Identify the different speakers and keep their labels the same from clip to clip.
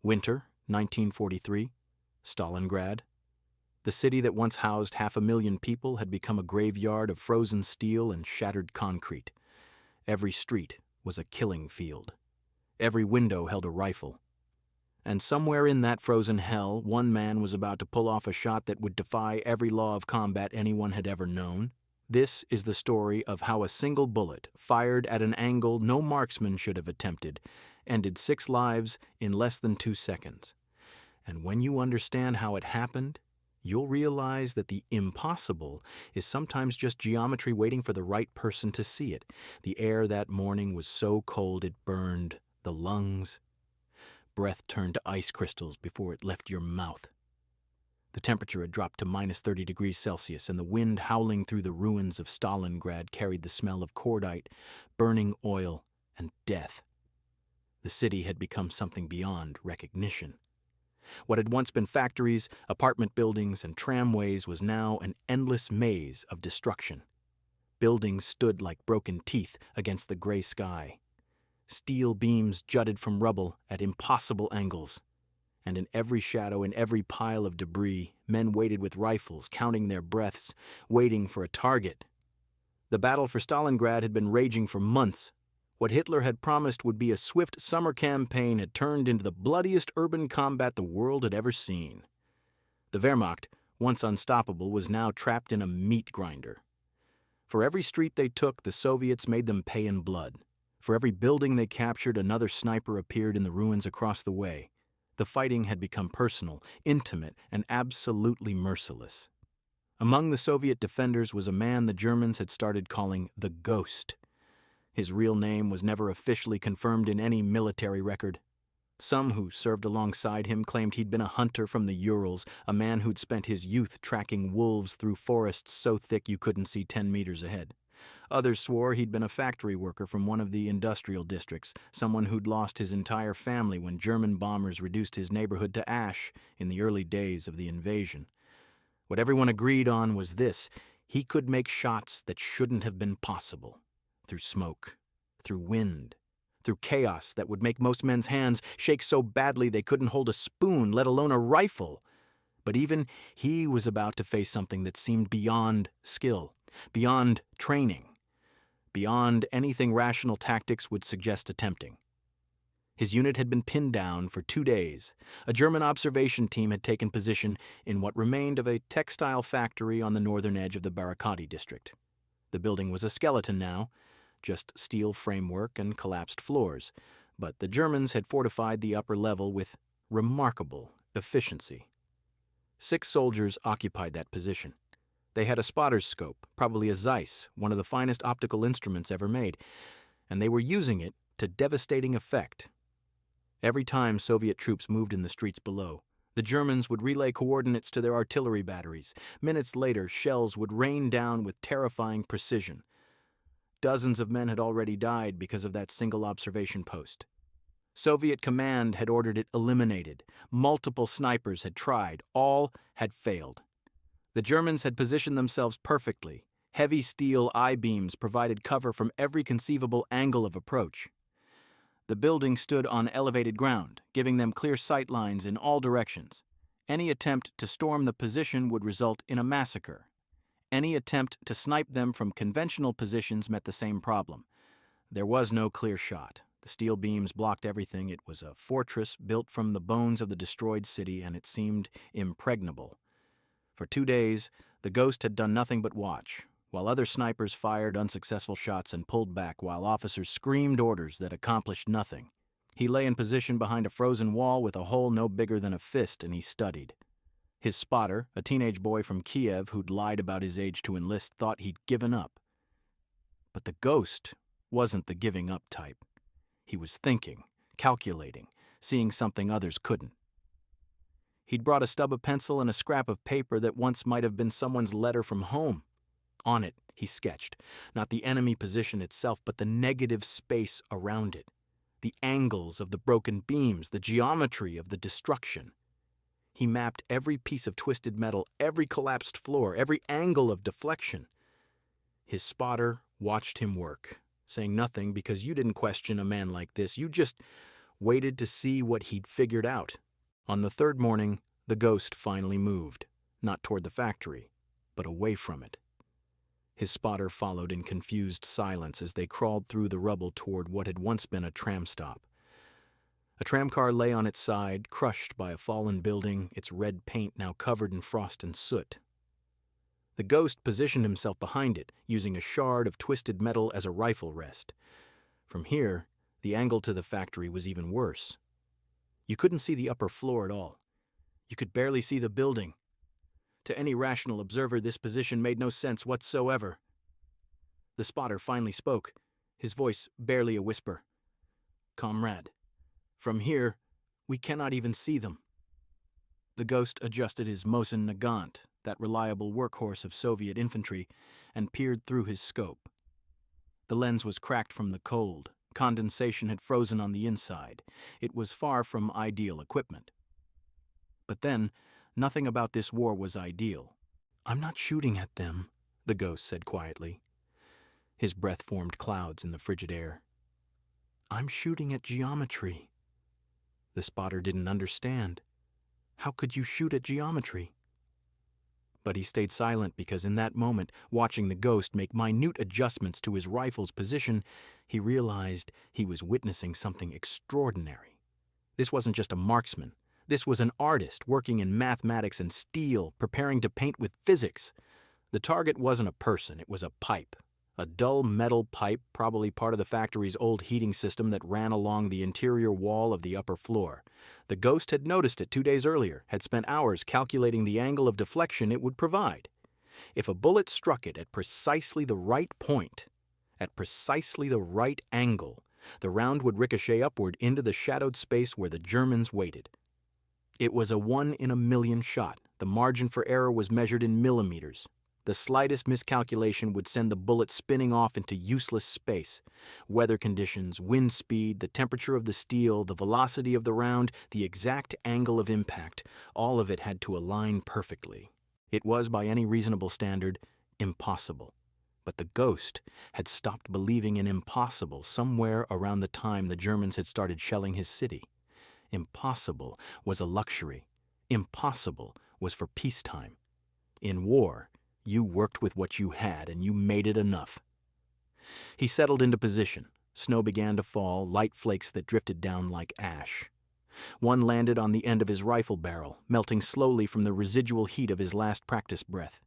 Speaker 1: Winter, 1943, Stalingrad. The city that once housed 500,000 people had become a graveyard of frozen steel and shattered concrete. Every street was a killing field. Every window held a rifle. And somewhere in that frozen hell, one man was about to pull off a shot that would defy every law of combat anyone had ever known. This is the story of how a single bullet, fired at an angle no marksman should have attempted, ended 6 lives in less than 2 seconds. And when you understand how it happened, you'll realize that the impossible is sometimes just geometry waiting for the right person to see it. The air that morning was so cold it burned the lungs. Breath turned to ice crystals before it left your mouth. The temperature had dropped to minus 30 degrees Celsius, and the wind howling through the ruins of Stalingrad carried the smell of cordite, burning oil, and death. The city had become something beyond recognition. What had once been factories, apartment buildings, and tramways was now an endless maze of destruction. Buildings stood like broken teeth against the gray sky. Steel beams jutted from rubble at impossible angles. And in every shadow, in every pile of debris, men waited with rifles, counting their breaths, waiting for a target. The battle for Stalingrad had been raging for months. What Hitler had promised would be a swift summer campaign had turned into the bloodiest urban combat the world had ever seen. The Wehrmacht, once unstoppable, was now trapped in a meat grinder. For every street they took, the Soviets made them pay in blood. For every building they captured, another sniper appeared in the ruins across the way. The fighting had become personal, intimate, and absolutely merciless. Among the Soviet defenders was a man the Germans had started calling the Ghost. His real name was never officially confirmed in any military record. Some who served alongside him claimed he'd been a hunter from the Urals, a man who'd spent his youth tracking wolves through forests so thick you couldn't see 10 meters ahead. Others swore he'd been a factory worker from one of the industrial districts, someone who'd lost his entire family when German bombers reduced his neighborhood to ash in the early days of the invasion. What everyone agreed on was this: he could make shots that shouldn't have been possible. Through smoke, through wind, through chaos that would make most men's hands shake so badly they couldn't hold a spoon, let alone a rifle. But even he was about to face something that seemed beyond skill, beyond training, beyond anything rational tactics would suggest attempting. His unit had been pinned down for 2 days. A German observation team had taken position in what remained of a textile factory on the northern edge of the Barakati district. The building was a skeleton now, just steel framework and collapsed floors, but the Germans had fortified the upper level with remarkable efficiency. 6 soldiers occupied that position. They had a spotter's scope, probably a Zeiss, one of the finest optical instruments ever made, and they were using it to devastating effect. Every time Soviet troops moved in the streets below, the Germans would relay coordinates to their artillery batteries. Minutes later, shells would rain down with terrifying precision. Dozens of men had already died because of that single observation post. Soviet command had ordered it eliminated. Multiple snipers had tried. All had failed. The Germans had positioned themselves perfectly. Heavy steel I-beams provided cover from every conceivable angle of approach. The building stood on elevated ground, giving them clear sight lines in all directions. Any attempt to storm the position would result in a massacre. Any attempt to snipe them from conventional positions met the same problem. There was no clear shot. The steel beams blocked everything. It was a fortress built from the bones of the destroyed city, and it seemed impregnable. For 2 days, the Ghost had done nothing but watch, while other snipers fired unsuccessful shots and pulled back while officers screamed orders that accomplished nothing. He lay in position behind a frozen wall with a hole no bigger than a fist, and he studied. His spotter, a teenage boy from Kiev who'd lied about his age to enlist, thought he'd given up. But the Ghost wasn't the giving up type. He was thinking, calculating, seeing something others couldn't. He'd brought a stub of pencil and a scrap of paper that once might have been someone's letter from home. On it, he sketched, not the enemy position itself, but the negative space around it, the angles of the broken beams, the geometry of the destruction. He mapped every piece of twisted metal, every collapsed floor, every angle of deflection. His spotter watched him work, saying nothing because you didn't question a man like this. You just waited to see what he'd figured out. On the third morning, the ghost finally moved, not toward the factory, but away from it. His spotter followed in confused silence as they crawled through the rubble toward what had once been a tram stop. A tramcar lay on its side, crushed by a fallen building, its red paint now covered in frost and soot. The ghost positioned himself behind it, using a shard of twisted metal as a rifle rest. From here, the angle to the factory was even worse. You couldn't see the upper floor at all. You could barely see the building. To any rational observer, this position made no sense whatsoever. The spotter finally spoke, his voice barely a whisper. "Comrade, from here, we cannot even see them." The ghost adjusted his Mosin-Nagant, that reliable workhorse of Soviet infantry, and peered through his scope. The lens was cracked from the cold. Condensation had frozen on the inside. It was far from ideal equipment. But then, nothing about this war was ideal. "I'm not shooting at them," the ghost said quietly. His breath formed clouds in the frigid air. "I'm shooting at geometry." The spotter didn't understand. How could you shoot at geometry? But he stayed silent because in that moment, watching the ghost make minute adjustments to his rifle's position, he realized he was witnessing something extraordinary. This wasn't just a marksman. This was an artist working in mathematics and steel, preparing to paint with physics. The target wasn't a person, it was a pipe. A dull metal pipe, probably part of the factory's old heating system that ran along the interior wall of the upper floor. The ghost had noticed it 2 days earlier, had spent hours calculating the angle of deflection it would provide. If a bullet struck it at precisely the right point, at precisely the right angle, the round would ricochet upward into the shadowed space where the Germans waited. It was a 1-in-a-million shot. The margin for error was measured in millimeters. The slightest miscalculation would send the bullet spinning off into useless space. Weather conditions, wind speed, the temperature of the steel, the velocity of the round, the exact angle of impact, all of it had to align perfectly. It was, by any reasonable standard, impossible. But the ghost had stopped believing in impossible somewhere around the time the Germans had started shelling his city. Impossible was a luxury. Impossible was for peacetime. In war, you worked with what you had, and you made it enough. He settled into position. Snow began to fall, light flakes that drifted down like ash. One landed on the end of his rifle barrel, melting slowly from the residual heat of his last practice breath.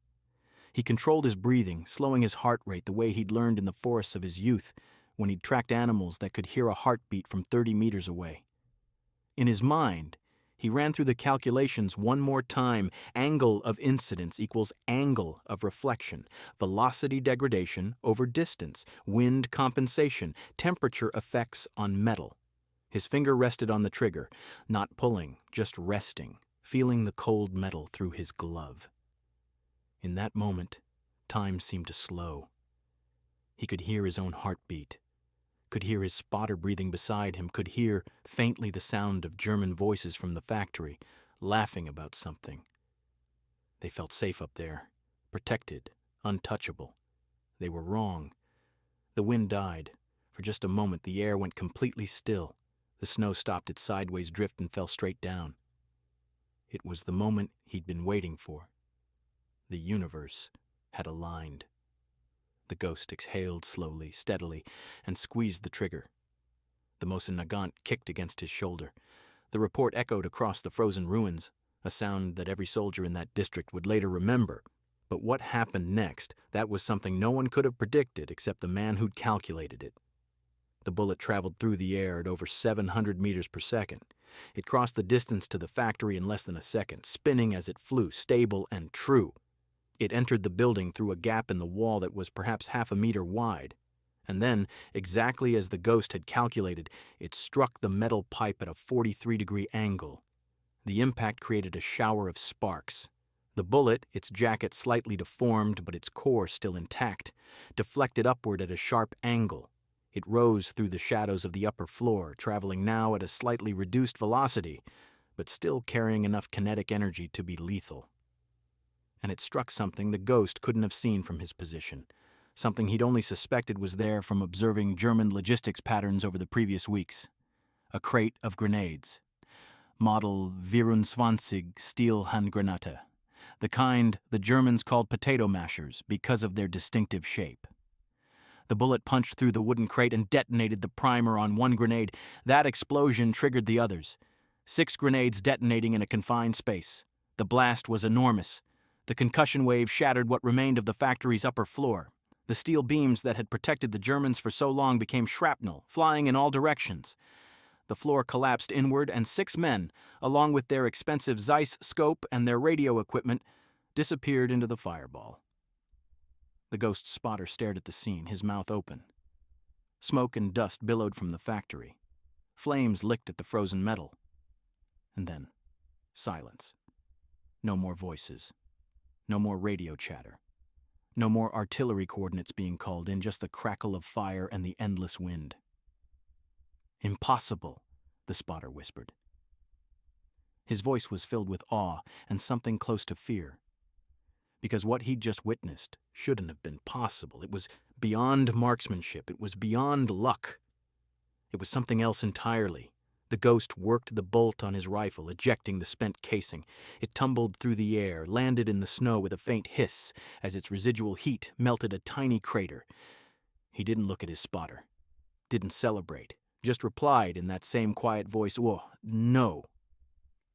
Speaker 1: He controlled his breathing, slowing his heart rate the way he'd learned in the forests of his youth, when he'd tracked animals that could hear a heartbeat from 30 meters away. In his mind, he ran through the calculations one more time. Angle of incidence equals angle of reflection. Velocity degradation over distance. Wind compensation. Temperature effects on metal. His finger rested on the trigger, not pulling, just resting, feeling the cold metal through his glove. In that moment, time seemed to slow. He could hear his own heartbeat. Could hear his spotter breathing beside him, could hear faintly the sound of German voices from the factory, laughing about something. They felt safe up there, protected, untouchable. They were wrong. The wind died. For just a moment, the air went completely still. The snow stopped its sideways drift and fell straight down. It was the moment he'd been waiting for. The universe had aligned. The ghost exhaled slowly, steadily, and squeezed the trigger. The Mosin-Nagant kicked against his shoulder. The report echoed across the frozen ruins, a sound that every soldier in that district would later remember. But what happened next, that was something no one could have predicted except the man who'd calculated it. The bullet traveled through the air at over 700 meters per second. It crossed the distance to the factory in less than a second, spinning as it flew, stable and true. It entered the building through a gap in the wall that was perhaps half a meter wide. And then, exactly as the ghost had calculated, it struck the metal pipe at a 43-degree angle. The impact created a shower of sparks. The bullet, its jacket slightly deformed but its core still intact, deflected upward at a sharp angle. It rose through the shadows of the upper floor, traveling now at a slightly reduced velocity, but still carrying enough kinetic energy to be lethal. And it struck something the ghost couldn't have seen from his position, something he'd only suspected was there from observing German logistics patterns over the previous weeks. a crate of grenades. Model 24 Steel-Handgranate, the kind the Germans called potato mashers because of their distinctive shape. The bullet punched through the wooden crate and detonated the primer on one grenade. That explosion triggered the others. 6 grenades detonating in a confined space. The blast was enormous. The concussion wave shattered what remained of the factory's upper floor. The steel beams that had protected the Germans for so long became shrapnel, flying in all directions. The floor collapsed inward, and 6 men, along with their expensive Zeiss scope and their radio equipment, disappeared into the fireball. The ghost spotter stared at the scene, his mouth open. Smoke and dust billowed from the factory. Flames licked at the frozen metal. And then, silence. No more voices. No more radio chatter. No more artillery coordinates being called in, just the crackle of fire and the endless wind. "Impossible," the spotter whispered. His voice was filled with awe and something close to fear. Because what he'd just witnessed shouldn't have been possible. It was beyond marksmanship. It was beyond luck. It was something else entirely. The ghost worked the bolt on his rifle, ejecting the spent casing. It tumbled through the air, landed in the snow with a faint hiss as its residual heat melted a tiny crater. He didn't look at his spotter. Didn't celebrate. Just replied in that same quiet voice, "Oh, no."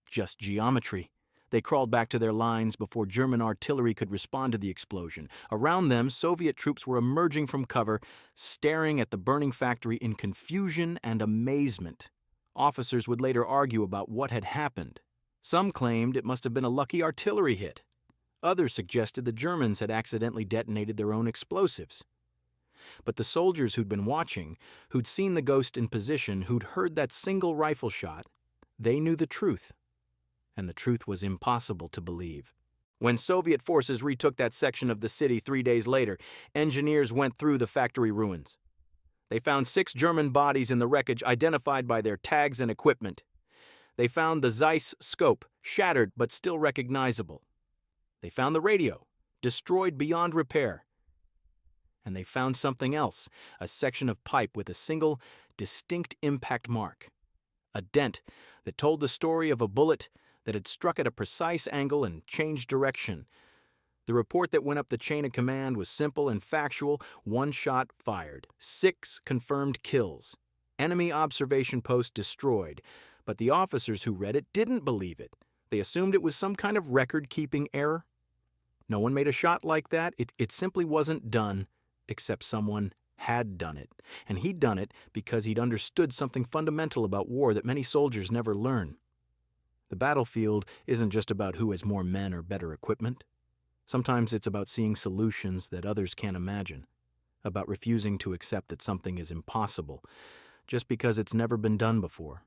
Speaker 1: Just geometry. They crawled back to their lines before German artillery could respond to the explosion. Around them, Soviet troops were emerging from cover, staring at the burning factory in confusion and amazement. Officers would later argue about what had happened. Some claimed it must have been a lucky artillery hit. Others suggested the Germans had accidentally detonated their own explosives. But the soldiers who'd been watching, who'd seen the ghost in position, who'd heard that single rifle shot, they knew the truth. And the truth was impossible to believe. When Soviet forces retook that section of the city 3 days later, engineers went through the factory ruins. They found 6 German bodies in the wreckage identified by their tags and equipment. They found the Zeiss scope, shattered but still recognizable. They found the radio, destroyed beyond repair. And they found something else, a section of pipe with a single, distinct impact mark. A dent that told the story of a bullet that had struck at a precise angle and changed direction. The report that went up the chain of command was simple and factual. 1 shot fired. 6 confirmed kills. Enemy observation post destroyed. But the officers who read it didn't believe it. They assumed it was some kind of record-keeping error. No one made a shot like that. It simply wasn't done, except someone had done it. And he'd done it because he'd understood something fundamental about war that many soldiers never learn. The battlefield isn't just about who has more men or better equipment. Sometimes it's about seeing solutions that others can't imagine, about refusing to accept that something is impossible just because it's never been done before.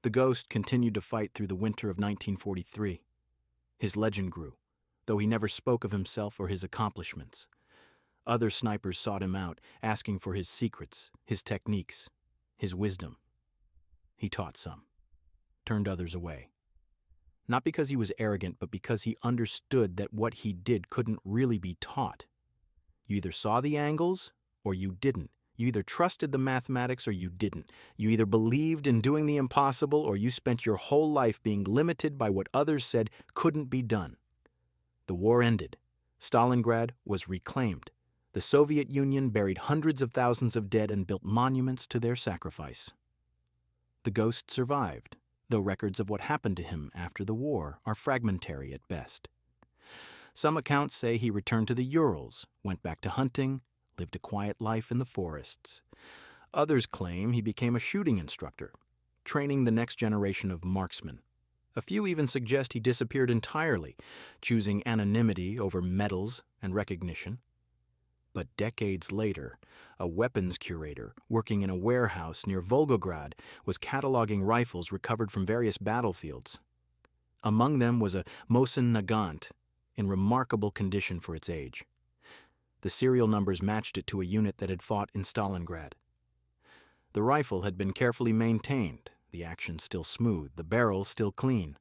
Speaker 1: The ghost continued to fight through the winter of 1943. His legend grew, though he never spoke of himself or his accomplishments. Other snipers sought him out, asking for his secrets, his techniques, his wisdom. He taught some, turned others away. Not because he was arrogant, but because he understood that what he did couldn't really be taught. You either saw the angles or you didn't. You either trusted the mathematics or you didn't. You either believed in doing the impossible or you spent your whole life being limited by what others said couldn't be done. The war ended. Stalingrad was reclaimed. The Soviet Union buried hundreds of thousands of dead and built monuments to their sacrifice. The ghost survived, though records of what happened to him after the war are fragmentary at best. Some accounts say he returned to the Urals, went back to hunting, lived a quiet life in the forests. Others claim he became a shooting instructor, training the next generation of marksmen. A few even suggest he disappeared entirely, choosing anonymity over medals and recognition. But decades later, a weapons curator working in a warehouse near Volgograd was cataloging rifles recovered from various battlefields. Among them was a Mosin-Nagant, in remarkable condition for its age. The serial numbers matched it to a unit that had fought in Stalingrad. The rifle had been carefully maintained, the action still smooth, the barrel still clean.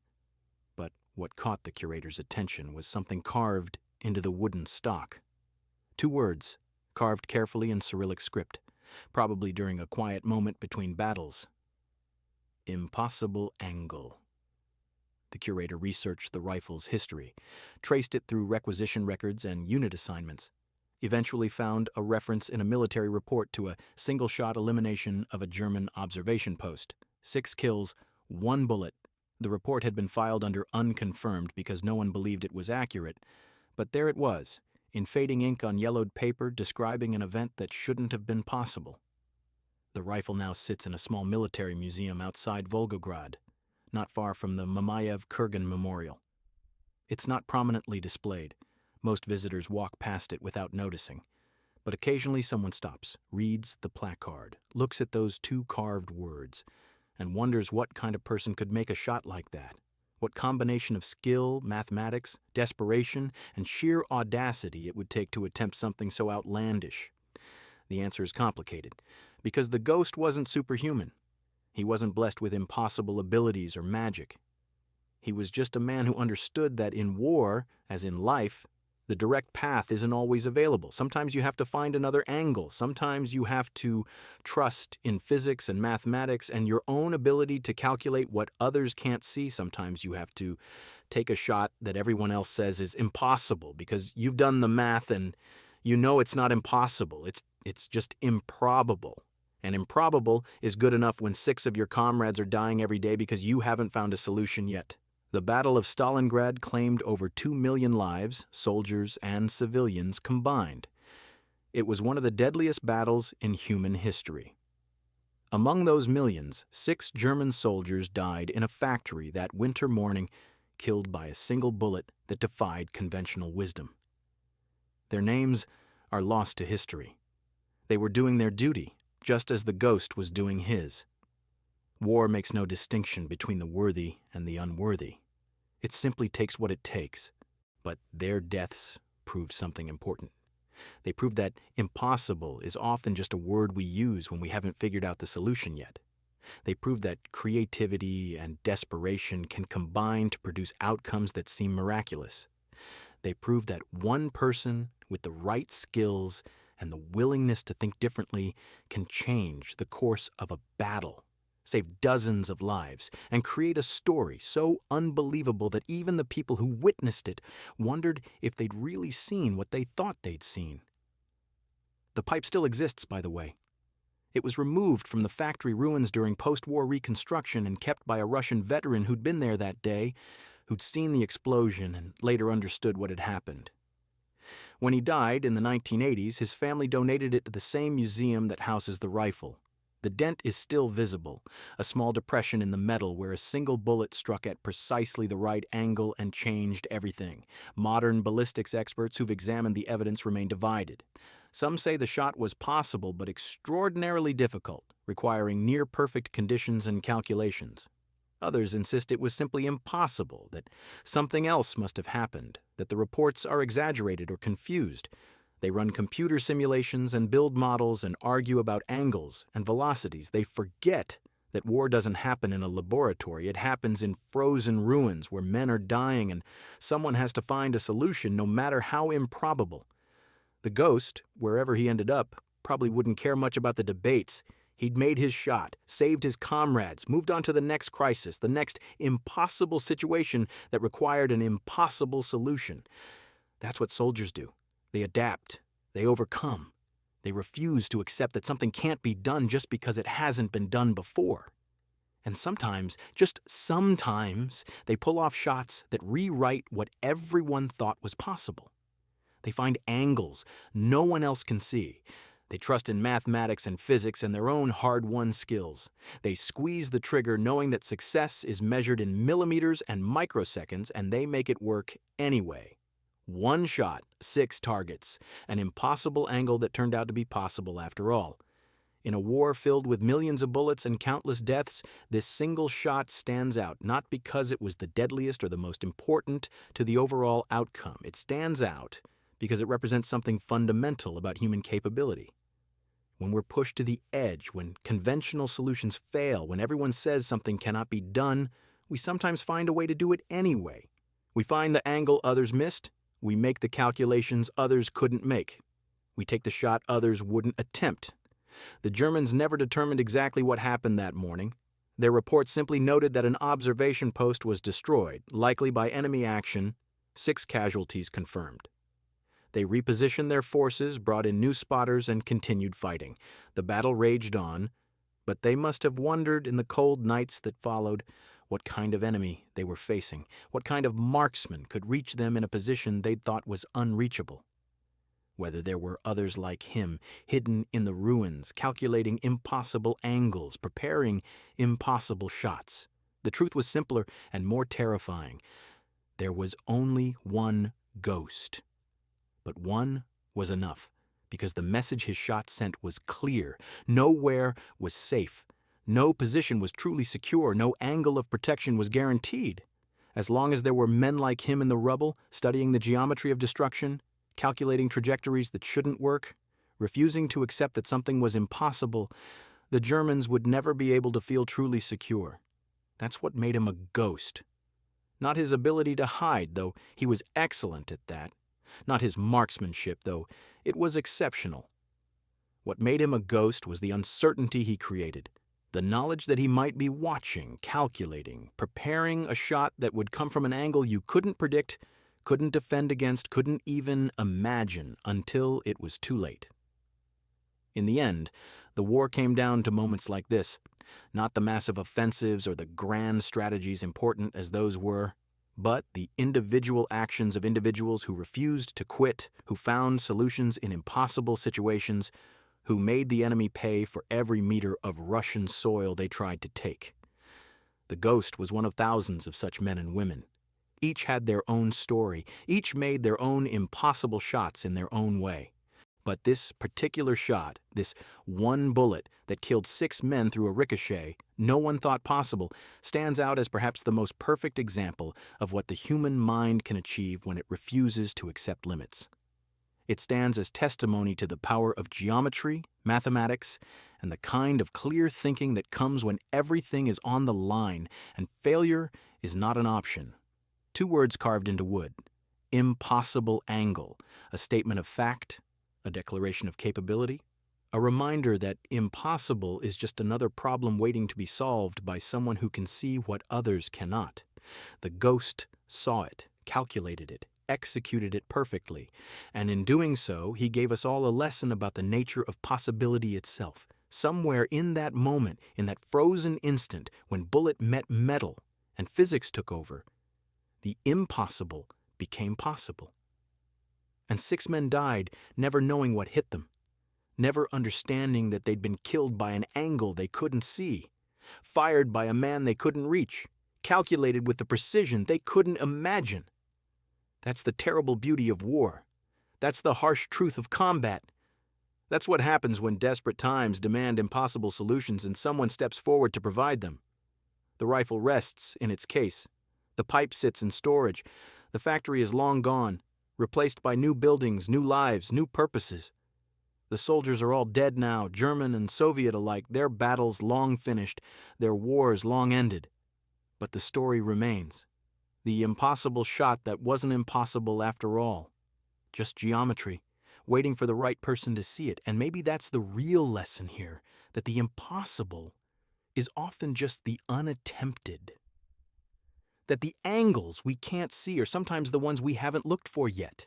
Speaker 1: But what caught the curator's attention was something carved into the wooden stock. 2 words, carved carefully in Cyrillic script, probably during a quiet moment between battles. Impossible angle. The curator researched the rifle's history, traced it through requisition records and unit assignments, eventually found a reference in a military report to a single-shot elimination of a German observation post. 6 kills, 1 bullet. The report had been filed under unconfirmed because no one believed it was accurate, but there it was, in fading ink on yellowed paper describing an event that shouldn't have been possible. The rifle now sits in a small military museum outside Volgograd, not far from the Mamayev-Kurgan Memorial. It's not prominently displayed. Most visitors walk past it without noticing. But occasionally someone stops, reads the placard, looks at those 2 carved words, and wonders what kind of person could make a shot like that. What combination of skill, mathematics, desperation, and sheer audacity it would take to attempt something so outlandish. The answer is complicated, because the ghost wasn't superhuman. He wasn't blessed with impossible abilities or magic. He was just a man who understood that in war, as in life, the direct path isn't always available. Sometimes you have to find another angle. Sometimes you have to trust in physics and mathematics and your own ability to calculate what others can't see. Sometimes you have to take a shot that everyone else says is impossible because you've done the math and you know it's not impossible. It's just improbable. And improbable is good enough when 6 of your comrades are dying every day because you haven't found a solution yet. The Battle of Stalingrad claimed over 2 million lives, soldiers and civilians combined. It was one of the deadliest battles in human history. Among those millions, 6 German soldiers died in a factory that winter morning, killed by a single bullet that defied conventional wisdom. Their names are lost to history. They were doing their duty, just as the ghost was doing his. War makes no distinction between the worthy and the unworthy. It simply takes what it takes. But their deaths proved something important. They proved that impossible is often just a word we use when we haven't figured out the solution yet. They proved that creativity and desperation can combine to produce outcomes that seem miraculous. They proved that one person with the right skills and the willingness to think differently can change the course of a battle, save dozens of lives, and create a story so unbelievable that even the people who witnessed it wondered if they'd really seen what they thought they'd seen. The pipe still exists, by the way. It was removed from the factory ruins during post-war reconstruction and kept by a Russian veteran who'd been there that day, who'd seen the explosion and later understood what had happened. When he died in the 1980s, his family donated it to the same museum that houses the rifle. The dent is still visible, a small depression in the metal where a single bullet struck at precisely the right angle and changed everything. Modern ballistics experts who've examined the evidence remain divided. Some say the shot was possible but extraordinarily difficult, requiring near-perfect conditions and calculations. Others insist it was simply impossible, that something else must have happened, that the reports are exaggerated or confused. They run computer simulations and build models and argue about angles and velocities. They forget that war doesn't happen in a laboratory. It happens in frozen ruins where men are dying and someone has to find a solution no matter how improbable. The ghost, wherever he ended up, probably wouldn't care much about the debates. He'd made his shot, saved his comrades, moved on to the next crisis, the next impossible situation that required an impossible solution. That's what soldiers do. They adapt. They overcome. They refuse to accept that something can't be done just because it hasn't been done before. And sometimes, just sometimes, they pull off shots that rewrite what everyone thought was possible. They find angles no one else can see. They trust in mathematics and physics and their own hard-won skills. They squeeze the trigger knowing that success is measured in millimeters and microseconds, and they make it work anyway. 1 shot, 6 targets, an impossible angle that turned out to be possible after all. In a war filled with millions of bullets and countless deaths, this single shot stands out, not because it was the deadliest or the most important to the overall outcome. It stands out because it represents something fundamental about human capability. When we're pushed to the edge, when conventional solutions fail, when everyone says something cannot be done, we sometimes find a way to do it anyway. We find the angle others missed. We make the calculations others couldn't make. We take the shot others wouldn't attempt. The Germans never determined exactly what happened that morning. Their report simply noted that an observation post was destroyed, likely by enemy action, 6 casualties confirmed. They repositioned their forces, brought in new spotters, and continued fighting. The battle raged on, but they must have wondered in the cold nights that followed what kind of enemy they were facing, what kind of marksman could reach them in a position they'd thought was unreachable. Whether there were others like him, hidden in the ruins, calculating impossible angles, preparing impossible shots. The truth was simpler and more terrifying. There was only one ghost. But one was enough, because the message his shot sent was clear. Nowhere was safe. No position was truly secure. No angle of protection was guaranteed. As long as there were men like him in the rubble, studying the geometry of destruction, calculating trajectories that shouldn't work, refusing to accept that something was impossible, the Germans would never be able to feel truly secure. That's what made him a ghost. Not his ability to hide, though he was excellent at that. Not his marksmanship, though it was exceptional. What made him a ghost was the uncertainty he created, the knowledge that he might be watching, calculating, preparing a shot that would come from an angle you couldn't predict, couldn't defend against, couldn't even imagine until it was too late. In the end, the war came down to moments like this, not the massive offensives or the grand strategies important as those were, but the individual actions of individuals who refused to quit, who found solutions in impossible situations, who made the enemy pay for every meter of Russian soil they tried to take. The Ghost was one of thousands of such men and women. Each had their own story. Each made their own impossible shots in their own way. But this particular shot, this one bullet that killed 6 men through a ricochet, no one thought possible, stands out as perhaps the most perfect example of what the human mind can achieve when it refuses to accept limits. It stands as testimony to the power of geometry, mathematics, and the kind of clear thinking that comes when everything is on the line and failure is not an option. 2 words carved into wood: impossible angle, a statement of fact, a declaration of capability, a reminder that impossible is just another problem waiting to be solved by someone who can see what others cannot. The Ghost saw it, calculated it, executed it perfectly, and in doing so, he gave us all a lesson about the nature of possibility itself. Somewhere in that moment, in that frozen instant when bullet met metal and physics took over, the impossible became possible. And 6 men died, never knowing what hit them, never understanding that they'd been killed by an angle they couldn't see, fired by a man they couldn't reach, calculated with a precision they couldn't imagine. That's the terrible beauty of war. That's the harsh truth of combat. That's what happens when desperate times demand impossible solutions and someone steps forward to provide them. The rifle rests in its case. The pipe sits in storage. The factory is long gone, replaced by new buildings, new lives, new purposes. The soldiers are all dead now, German and Soviet alike, their battles long finished, their wars long ended. But the story remains. The impossible shot that wasn't impossible after all. Just geometry, waiting for the right person to see it. And maybe that's the real lesson here, that the impossible is often just the unattempted. That the angles we can't see are sometimes the ones we haven't looked for yet.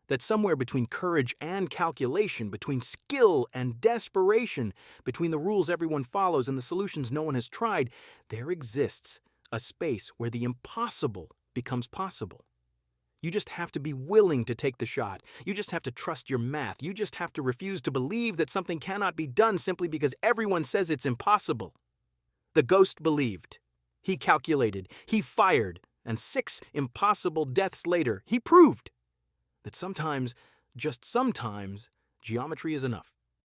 Speaker 1: That somewhere between courage and calculation, between skill and desperation, between the rules everyone follows and the solutions no one has tried, there exists a space where the impossible becomes possible. You just have to be willing to take the shot. You just have to trust your math. You just have to refuse to believe that something cannot be done simply because everyone says it's impossible. The Ghost believed. He calculated, he fired, and 6 impossible deaths later, he proved that sometimes, just sometimes, geometry is enough.